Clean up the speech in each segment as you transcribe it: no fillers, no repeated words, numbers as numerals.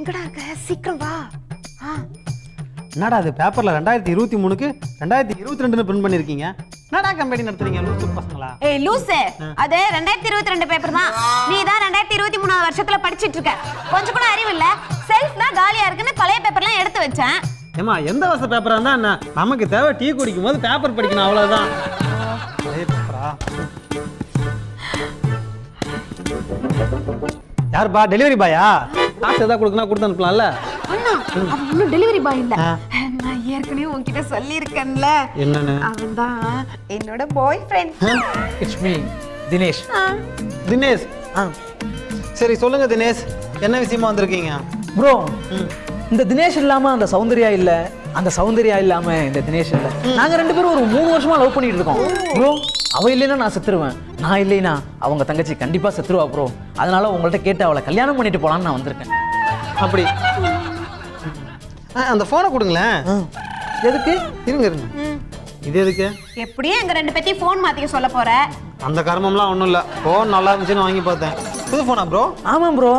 எங்கடா இருக்க? சீக்கிரம் வா. என்னடா அது பேப்பர்ல 2023க்கு 2022 பிரிண்ட் பண்ணிருக்கீங்க. என்னடா கம்பெனி நடத்துறீங்க லூசு பசங்களா? ஏய் லூசு, அது 2022 பேப்பர் தான். நீ தான் 2023 வருஷத்துல படிச்சிட்டு இருக்க. கொஞ்சம் கூட அறிவு இல்ல. செல்ஃப் தான் காலியா இருக்குன்னு பழைய பேப்பர்லாம் எடுத்து வச்சேன். ஏமா எந்த வருஷ பேப்பரா இருந்தா என்ன? நமக்கு தேவை டீ குடிக்கும் போது பேப்பர் படிக்கணும் அவ்வளவுதான். பழைய பேப்பரா? யாருப்பா டெலிவரி பாயா? காசு ஏதாவது கொடுக்கணும் கொடுத்து அனுப்பலாம்ல. அண்ணா அவன் இன்னும் டெலிவரி பாய் இல்ல. நான் ஏற்கனவே உன்கிட்ட சொல்லியிருக்கேன்ல. என்னன்னு? அவன் தான் என்னோட boy friend. It's me Dinesh. Dinesh. சரி சொல்லுங்க தினேஷ், என்ன விஷயமா வந்திருக்கீங்க? ப்ரோ இந்த தினேஷ் இல்லாம அந்த சௌந்தர்யா இல்ல, அந்த சௌந்தர்யா இல்லாம இந்த தினேஷ் இல்ல. நாங்க ரெண்டு பேரும் ஒரு 3 வருஷமா லவ் பண்ணிட்டு இருக்கோம் ப்ரோ. அவ இல்லைன்னா நான் செத்துருவேன், நான் இல்லைன்னா அவங்க தங்கச்சி கண்டிப்பா செத்துருவா ப்ரோ. அதனால உங்கள்ட்ட கேட்டு அவளை கல்யாணம் பண்ணிட்டு போலான்னு நான் வந்திருக்கேன். அப்படி அந்த போனை கொடுங்களேன். எதுக்கு? இருங்க இருங்க. இது எதுக்கு? எப்படியும் எங்க ரெண்டு பேத்தையும் ஃபோன் மாத்திக்க சொல்ல போற. அந்த கர்மம்லாம் ஒன்றும் இல்லை. ஃபோன் நல்லா இருந்துச்சுன்னு வாங்கி பார்த்தேன். புது ஃபோனா ப்ரோ? ஆமாம் ப்ரோ.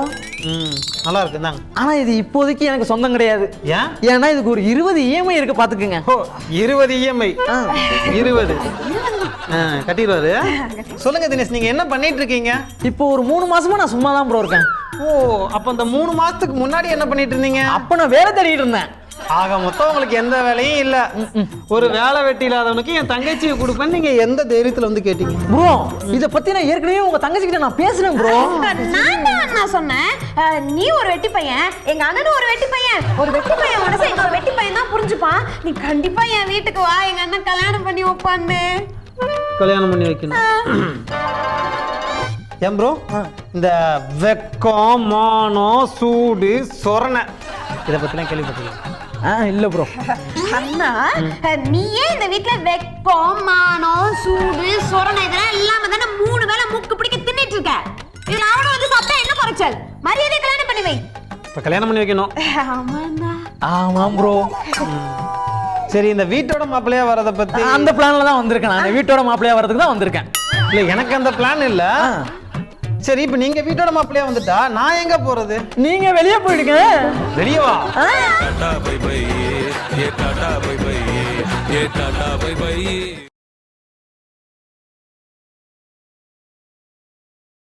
நல்லா இருக்கு தாங்க. ஆனா இது இப்போதைக்கு எனக்கு சொந்தம் கிடையாது. ஏன்? ஏன்னா இதுக்கு ஒரு 20 EMI இருக்கு பாத்துக்குங்க. 20 EMI? 20 கட்டிடுவாரு. சொல்லுங்க தினேஷ், நீங்க என்ன பண்ணிட்டு இருக்கீங்க? இப்போ ஒரு 3 மாசமா நான் சும்மா தான் ப்ரோ இருக்கேன். ஓ, அப்ப அந்த 3 மாசத்துக்கு முன்னாடி என்ன பண்ணிட்டு இருந்தீங்க? அப்ப நான் வேலை தேடிட்டு இருந்தேன். ஆக மொத்தம் உங்களுக்கு எந்த வேலையும் இல்ல. ஒரு வேலை வெட்டி இல்லாதவனுக்கு என் தங்கச்சியை கொடுப்பேன்னு நீங்க எந்த தைரியத்துல வந்து கேட்டீங்க? ப்ரோ இத பத்தி நான் ஏற்கனவே உங்க தங்கச்சி கிட்ட நான் பேசுறேன் ப்ரோ. நான் சொன்னேன் நீ ஒரு வெட்டி பையன், எங்க அண்ணனும் ஒரு வெட்டி பையன். ஒரு வெட்டி பையன் மனசை எங்க ஒரு வெட்டி பையன் தான் புரிஞ்சுப்பான். நீ கண்டிப்பா என் வீட்டுக்கு வா, எங்க அண்ணன் கல்யாணம் பண்ணி வைப்பான்னு. கல்யாணம் பண்ணி வைக்கணும். ஏன் ப்ரோ இந்த வெக்கம் மானம் சூடு சொரணை இதை பத்திலாம் கேள்விப்பட்டிருக்கீங்க? இல்ல ப்ரோ. அண்ணா நீயே இந்த வீட்ல வெக்கம் மானம் சூடு சொரணை இதெல்லாம் இல்லாம தானே 3 வேளை மூக்கு பிடிக்க தின்னுட்டு இருக்க. இதுல அவன வந்து சாப்பிட்டா என்ன குறைச்சல்? மரியாதை கல்யாணம் பண்ணி வை. இப்ப கல்யாணம் பண்ணி வைக்கணும். ஆமாண்ணா. ஆமாம் ப்ரோ. சரி, இந்த வீட்டோட மாப்பிள்ளையா வரத பத்தி அந்த பிளான்ல தான் வந்திருக்கேன். நான் வீட்டோட மாப்பிள்ளையா வரதுக்கு தான் வந்திருக்கேன். இல்ல எனக்கு அந்த பிளான் இல்ல. சரி, இப்ப நீங்க வீட்டோட மாப்பிள்ளையா வந்துட்டா நான் எங்க போறது? நீங்க வெளியே போயிடுங்க. வெளியே வா. टाटा बाय बाय ये टाटा बाय बाय ये टाटा बाय बाय